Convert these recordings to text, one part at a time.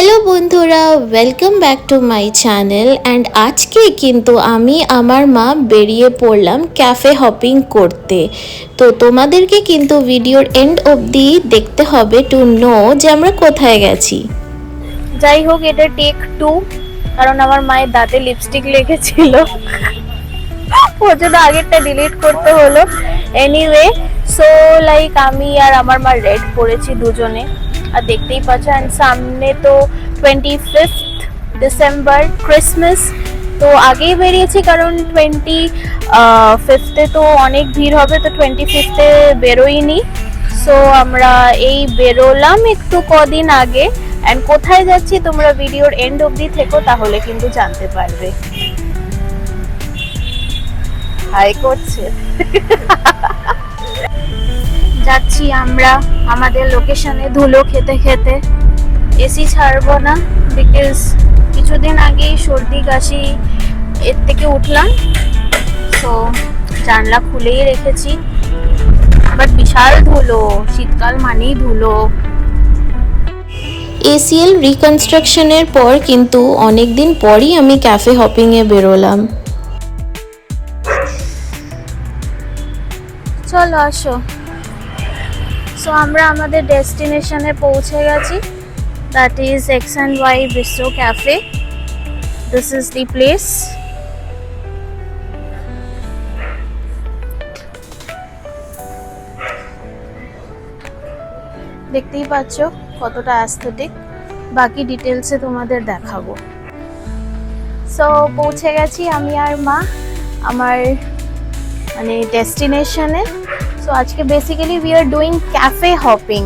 Hello বন্ধুরা, welcome back to my channel. And আজকে কিন্তু আমি আমার মা বেরিয়ে পড়লাম ক্যাফে হপিং করতে। তো তোমাদেরকে কিন্তু ভিডিওর এন্ড অবধি দেখতে হবে টু নো যে আমরা কোথায় গেছি। যাই হোক, এটা টেক 2, কারণ আমার মায়ের দাঁতে লিপস্টিক লেগেছিল, ওর জন্য আগেরটা ডিলিট করতে হলো। এনিওয়ে, সো লাইক আমি আর আমার মা রেড পরেছি দুজনে, আর দেখতেই পাচ্ছ। অ্যান্ড সামনে তো 25 ডিসেম্বর ক্রিসমাস, তো আগেই বেরিয়েছি কারণ 25 তো অনেক ভিড় হবে, তো 25 বেরোইনি। সো আমরা এই বেরোলাম একটু কদিন আগে। অ্যান্ড কোথায় যাচ্ছি তোমরা ভিডিওর এন্ড অবধি থেকো, তাহলে কিন্তু জানতে পারবে। হাই করছে। যাচ্ছি আমরা আমাদের লোকেশনে ধুলো খেতে খেতে। এসি ছাড়বো না, বিকজ কিছুদিন আগেই সর্দি কাশি এর থেকে উঠলাম, তো জানলা খুলেই রেখেছি। বাট বিশাল ধুলো, শীতকাল মানেই ধুলো। এসিএল রিকনস্ট্রাকশনের পর কিন্তু অনেক দিন পরই আমি ক্যাফে হপিংয়ে বেরোলাম। চলো আসো। সো আমরা আমাদের ডেস্টিনেশনে পৌঁছে গেছি, that is X&Y Bistro Cafe. This is the place. দেখতেই পাচ্ছ কতটা অ্যাস্থেটিক, বাকি ডিটেলসে তোমাদের দেখাবো। সো পৌঁছে গেছি আমি আর মা আমার মানে ডেস্টিনেশনে। সো আজকে basically we are doing cafe hopping.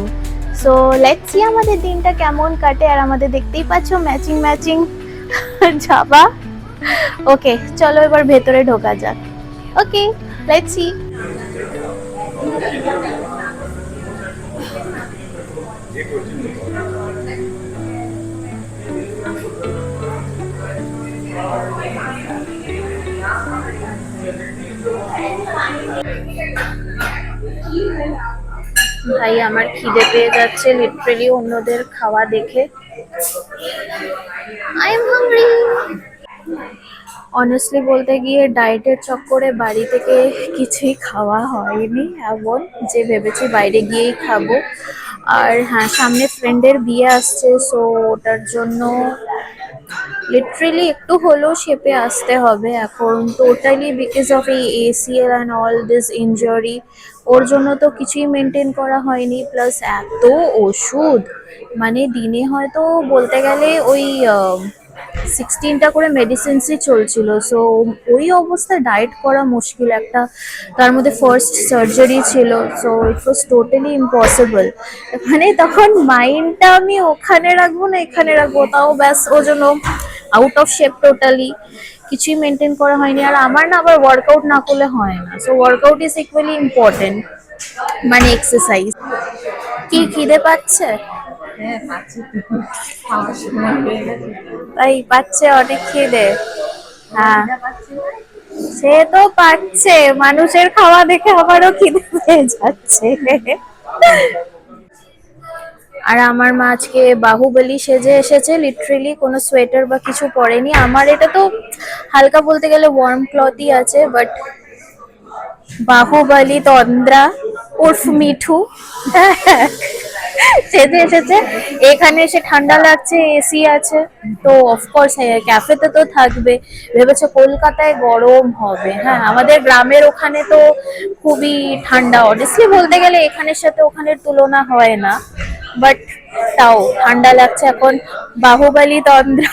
So let's see আমাদের দিনটা কেমন কাটে। আর আমাদের দেখতেই পাচ্ছ ম্যাচিং ম্যাচিং জামা। ওকে, চলো এবার ভেতরে ঢোকা যাক। ওকে, লেটস সি। ভাই আমার খিদে পেয়ে যাচ্ছে লিটারেলি অন্যদের খাওয়া দেখে। I am hungry. অনেস্টলি বলতে গিয়ে ডায়েটের চক্করে বাড়ি থেকে কিছুই খাওয়া হয়নি, এমন যে ভেবেছি বাইরে গিয়েই খাবো। আর হ্যাঁ, সামনে ফ্রেন্ডের বিয়ে আসছে, সো ওটার জন্য লিটারেলি একটু হলেও শেপে আসতে হবে এখন, টোটালি বিকজ অফ এই ACL and all this injury. ওর জন্য তো কিছুই মেনটেন করা হয়নি, প্লাস এত ওষুধ, মানে দিনে হয়তো বলতে গেলে ওই 16টা করে মেডিসিনসই চলছিল। সো ওই অবস্থায় ডায়েট করা মুশকিল একটা, তার মধ্যে ফার্স্ট সার্জারি ছিল, so it was totally impossible. মানে তখন মাইন্ডটা আমি ওখানে রাখবো না এখানে রাখবো, তাও ব্যাস ও জন্য আউট অফ শেপ টোটালি, কিছুই মেনটেন করা হয়নি। আর আমার না আবার ওয়ার্কআউট না করলে হয় না, so workout is equally important, মানে এক্সারসাইজ। কি খিদে পাচ্ছে? তাই পাচ্ছে অনেক খিদে। হ্যাঁ, সে তো পাচ্ছে, মানুষের খাওয়া দেখে আমারও খিদে পেয়ে যাচ্ছে। আর আমার মা আজকে বাহুবলী সেজে এসেছে, লিটারেলি কোনো সোয়েটার বা কিছু পরেনি। আমার এটা তো হালকা বলতে গেলে ওয়ার্ম ক্লথই আছে, বাট বাহুবলী তন্দ্রা উর্ফ মিঠু সেজে এসেছে। এখানে এসে ঠান্ডা লাগছে, এসি আছে, তো অফকোর্স ক্যাফেতে তো থাকবে। ভেবেছে কলকাতায় গরম হবে, হ্যাঁ আমাদের গ্রামের ওখানে তো খুবই ঠান্ডা। অনেস্টলি বলতে গেলে এখানের সাথে ওখানের তুলনা হয় না, বাট তাও ঠান্ডা লাগছে এখন বাহুবলী তন্দ্রা।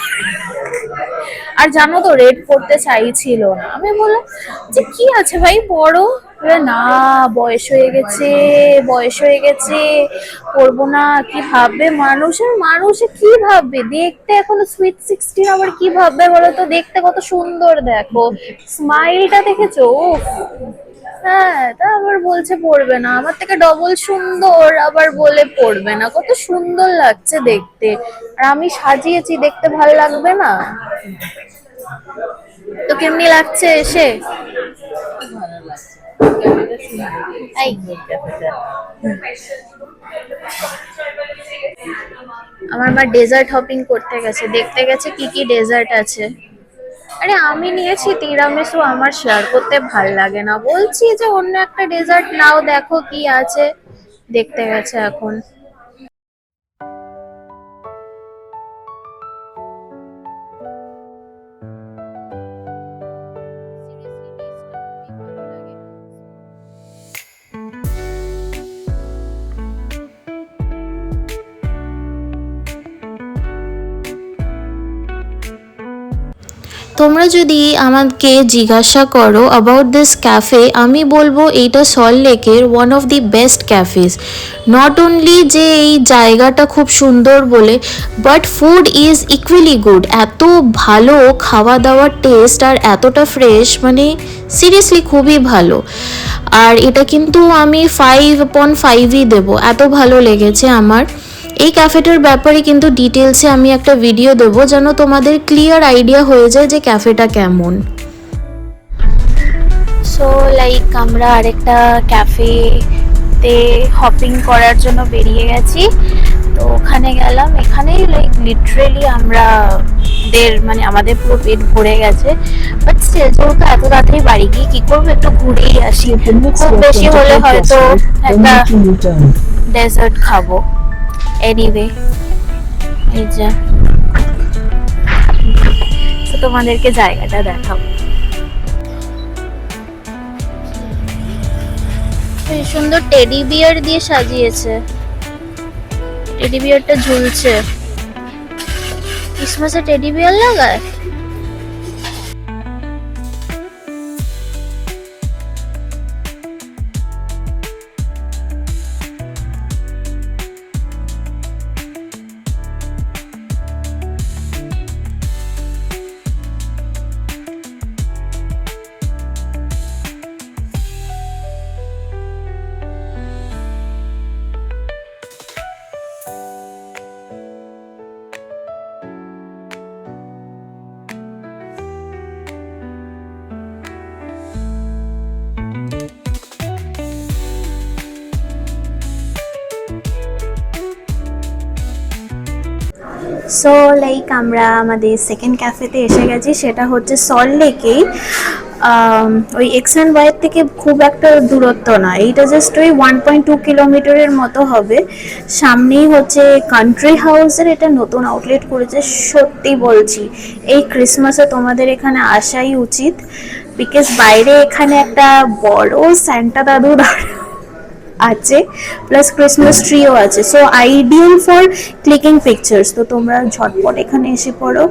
আর জানো তো রেড করতে চাইছিল না, আমি বললাম যে কি আছে ভাই বড়, না বয়স হয়ে গেছে, বয়স হয়ে গেছে, করবো না। কি ভাববে মানুষে কি ভাববে, দেখতে এখনো সুইট 16, আবার কি ভাববে বলো তো, দেখতে কত সুন্দর দেখো, স্মাইলটা দেখেছো, উফ। হ্যাঁ, তা আবার বলছে পড়বে না, আমার থেকে ডবল সুন্দর, আবার বলে পড়বে না, কত সুন্দর লাগছে দেখতে। আর আমি সাজিয়েছি, দেখতে ভালো লাগবে না? তো কেমনি লাগছে এসে? এই আমার মা ডেজার্ট হপিং করতে গেছে, দেখতে গেছে কি কি ডেজার্ট আছে। আরে আমি নিয়েছি তিরামিসু, আমার শেয়ার করতে ভাল লাগে না, বলছি যে অন্য একটা ডেজার্ট নাও, দেখো কি আছে, দেখতে গেছে এখন। তোমরা যদি আমাকে জিজ্ঞাসা করো অ্যাবাউট দিস ক্যাফে, আমি বলবো এইটা সল্ট লেকের one of the best cafes. Not only যে এই জায়গাটা খুব সুন্দর বলে, but food is equally good. এত ভালো খাওয়া দাওয়ার টেস্ট আর এতটা ফ্রেশ, মানে সিরিয়াসলি খুবই ভালো। আর এটা কিন্তু আমি 5/5ই দেবো, এত ভালো লেগেছে আমার। এই ক্যাফেটার ব্যাপারে কিন্তু ডিটেলসে আমি একটা ভিডিও দেবো, যেন তোমাদের ক্লিয়ার আইডিয়া হয়ে যায় যে ক্যাফেটা কেমন। সো লাইক আমরা আরেকটা ক্যাফেতে হপিং করার জন্য বেরিয়ে গেছি। তো ওখানে গেলাম, এখানেই লাইক লিটারেলি আমরা মানে আমাদের পুরো পেট ভরে গেছে। বাট স্টিল যেহেতু এত তাড়াতাড়ি বাড়ি গিয়ে কি করবো, একটু ঘুরেই আসি, খুব বেশি হলে হয়তো একটা ডেজার্ট খাবো। এনিওয়ে, এই যে তোমাদেরকে জায়গাটা দেখাবো। এই সুন্দর টেডি বিয়ার দিয়ে সাজিয়েছে, টেডি বিয়ারটা ঝুলছে। ক্রিসমাসে টেডি বিয়ার লাগায়। সো লাইক আমরা আমাদের সেকেন্ড ক্যাফেতে এসে গেছি, সেটা হচ্ছে সল্ট লেকেই। ওই এক্স অ্যান্ড ওয়াইয়ের থেকে খুব একটা দূরত্ব না, এইটা জাস্ট ওই 1.2 কিলোমিটারের মতো হবে। সামনেই হচ্ছে কান্ট্রি হাউসের এটা নতুন আউটলেট করেছে। সত্যি বলছি, এই ক্রিসমাসে তোমাদের এখানে আসাই উচিত, বিকজ বাইরে এখানে একটা বড় স্যান্টা দাদু আছে, প্লাস ক্রিসমাস ট্রিও আছে। So ideal for clicking pictures. তো তোমরা ঝটপট এখানে এসে পড়ো।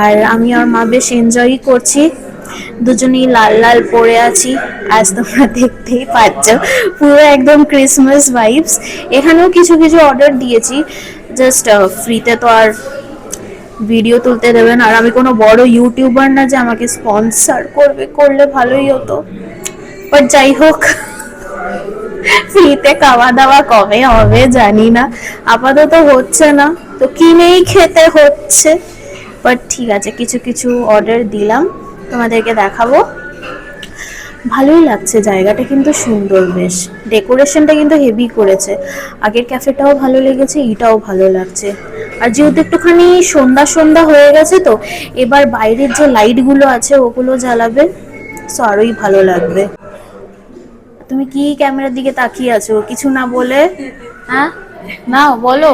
আর আমি আর মা বেশ এনজয়ই করছি, দুজনেই লাল লাল পরে আছি, আজ তোমরা দেখতেই পাচ্ছ, পুরো একদম ক্রিসমাস ভাইবস। এখানেও কিছু কিছু অর্ডার দিয়েছি, জাস্ট ফ্রিতে তো আর ভিডিও তুলতে দেবে না, আর আমি কোনো বড় ইউটিউবার না যে আমাকে স্পন্সর করবে, করলে ভালোই হতো। বাট যাই হোক, ফ্রিতে খাওয়া দাওয়া কবে হবে জানি না, আপাতত হচ্ছে না, তো কিনেই খেতে হচ্ছে। বাট ঠিক আছে, কিছু কিছু অর্ডার দিলাম, তোমাদেরকে দেখাবো। ভালোই লাগছে, জায়গাটা কিন্তু সুন্দর, বেশ ডেকোরেশনটা কিন্তু হেভি করেছে। আগের ক্যাফেটাও ভালো লেগেছে, এটাও ভালো লাগছে। আর যেহেতু একটুখানি সন্ধ্যা সন্ধ্যা হয়ে গেছে, তো এবার বাইরের যে লাইটগুলো আছে ওগুলো জ্বালাবে, সো আরোই ভালো লাগবে। তুমি কি ক্যামেরার দিকে তাকিয়ে আছো কিছু না বলে? হ্যাঁ, না বলো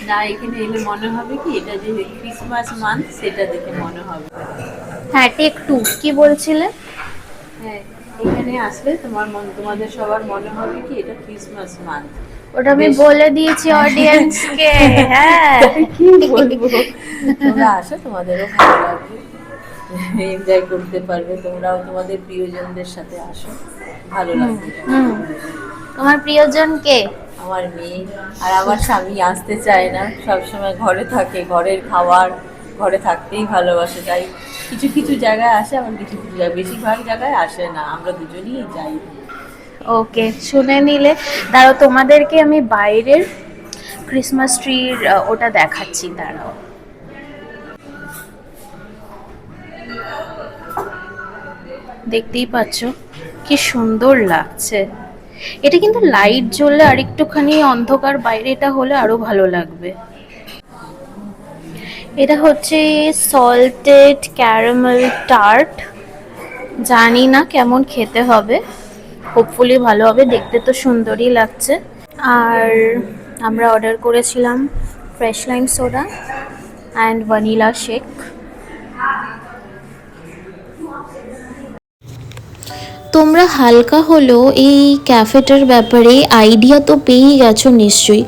না, এখানে এলে মনে হবে কি এটা যে ক্রিসমাস মান্থ, সেটা দেখে মনে হবে। হ্যাঁ, টেক টু, কি বলছিলে? হ্যাঁ, এখানে আসলে তোমাদের সবার মনে হবে কি এটা ক্রিসমাস মান্থ। ওটা আমি বলে দিয়েছি অডিয়েন্সকে। হ্যাঁ, কি বলবো, তোমরা আসো, তোমাদেরও ভালো লাগবে, এনজয় করতে পারবে, তোমরাও তোমাদের প্রিয়জনদের সাথে আসো, ভালো লাগবে। তোমার প্রিয়জন কে? আমার মেয়ে আর আমার স্বামী আসতে চায় না, সবসময় ঘরে থাকে, ঘরের খাবার, ঘরে থাকতেই ভালোবাসে, তাই কিছু কিছু জায়গায় আসে, আবার কিছু কিছু জায়গায়, বেশিরভাগ জায়গায় আসে না, আমরা দুজনেই যাই। ওকে, শুনে নিলে। দাঁড়াও, তোমাদেরকে আমি বাইরের ক্রিসমাস ট্রির ওটা দেখাচ্ছি, দাঁড়াও। দেখতেই পাচ্ছ কি সুন্দর লাগছে। এটা কিন্তু লাইট জ্বললে আর একটুখানি অন্ধকার বাইরেটা হলে আরো ভালো লাগবে। এটা হচ্ছে সল্টেড ক্যারামেল টার্ট। জানি না কেমন খেতে হবে, হোপফুলি ভালো হবে, দেখতে তো সুন্দরই লাগছে। আর আমরা অর্ডার করেছিলাম fresh lime soda and vanilla shake. তোমরা হালকা হলেও এই ক্যাফেটার ব্যাপারে আইডিয়া তো পেয়েই গেছো নিশ্চয়ই,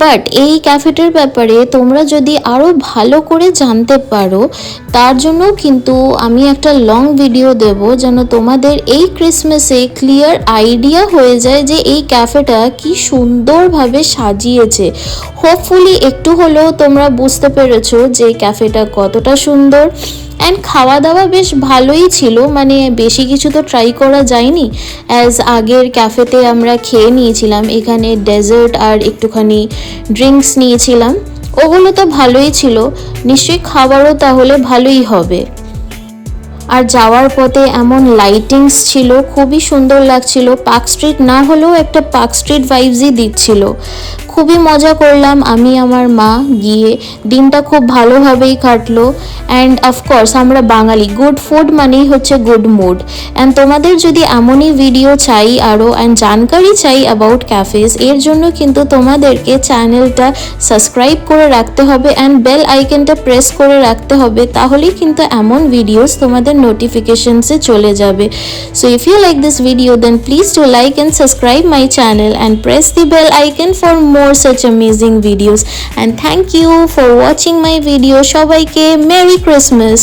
বাট এই ক্যাফেটার ব্যাপারে তোমরা যদি আরও ভালো করে জানতে পারো তার জন্য কিন্তু আমি একটা লং ভিডিও দেব, যেন তোমাদের এই ক্রিসমাসে ক্লিয়ার আইডিয়া হয়ে যায় যে এই ক্যাফেটা কি সুন্দরভাবে সাজিয়েছে। হোপফুলি একটু হলেও তোমরা বুঝতে পেরেছো যে ক্যাফেটা কতটা সুন্দর। অ্যান্ড খাওয়া দাওয়া বেশ ভালোই ছিল, মানে বেশি কিছু তো ট্রাই করা যায়নি, অ্যাজ আগের ক্যাফেতে আমরা খেয়ে নিয়েছিলাম। এখানে ডেজার্ট আর একটুখানি ড্রিঙ্কস নিয়েছিলাম, ওগুলো তো ভালোই ছিল, নিশ্চয়ই খাবারও তাহলে ভালোই হবে। আর যাওয়ার পথে এমন লাইটিংস ছিল, খুবই সুন্দর লাগছিল, পার্ক স্ট্রিট না হলেও একটা পার্ক স্ট্রিট ভাইবসই দিচ্ছিল। খুবই মজা করলাম আমি আমার মা গিয়ে, দিনটা খুব ভালোভাবেই কাটলো। অ্যান্ড অফকোর্স আমরা বাঙালি, গুড ফুড মানেই হচ্ছে গুড মুড। অ্যান্ড তোমাদের যদি এমনই ভিডিও চাই আরও, অ্যান্ড জানকারি চাই অ্যাবাউট ক্যাফেস, এর জন্য কিন্তু তোমাদেরকে চ্যানেলটা সাবস্ক্রাইব করে রাখতে হবে অ্যান্ড বেল আইকনটা প্রেস করে রাখতে হবে, তাহলেই কিন্তু এমন ভিডিওস তোমাদের নোটিফিকেশনসে চলে যাবে। So if you like this video, then please do like and subscribe my channel and press the bell icon for more such amazing videos. And thank you for watching my video. সবাইকে Merry Christmas!